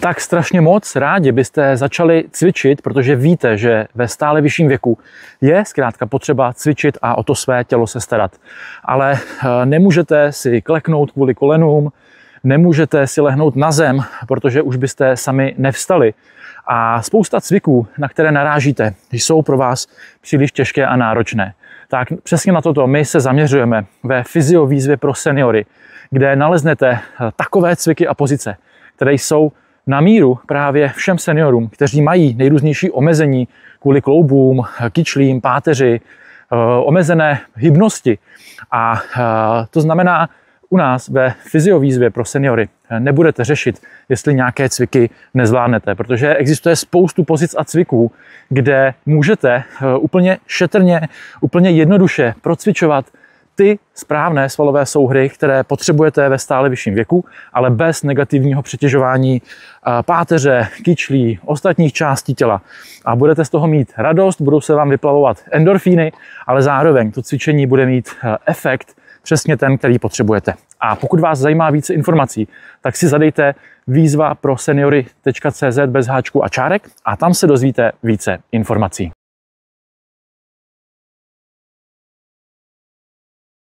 tak strašně moc rádi byste začali cvičit, protože víte, že ve stále vyšším věku je zkrátka potřeba cvičit a o to své tělo se starat. Ale nemůžete si kleknout kvůli kolenům, nemůžete si lehnout na zem, protože už byste sami nevstali. A spousta cviků, na které narážíte, jsou pro vás příliš těžké a náročné. Tak přesně na toto my se zaměřujeme ve fyziovýzvě pro seniory, kde naleznete takové cviky a pozice, které jsou na míru právě všem seniorům, kteří mají nejrůznější omezení kvůli kloubům, kyčlím, páteři, omezené hybnosti. A to znamená, u nás ve fyziovýzvě pro seniory nebudete řešit, jestli nějaké cviky nezvládnete, protože existuje spoustu pozic a cviků, kde můžete úplně šetrně, úplně jednoduše procvičovat ty správné svalové souhry, které potřebujete ve stále vyšším věku, ale bez negativního přetěžování páteře, kyčlí, ostatních částí těla. A budete z toho mít radost, budou se vám vyplavovat endorfíny, ale zároveň to cvičení bude mít efekt přesně ten, který potřebujete. A pokud vás zajímá více informací, tak si zadejte výzva pro seniory.cz bez háčku a čárek a tam se dozvíte více informací.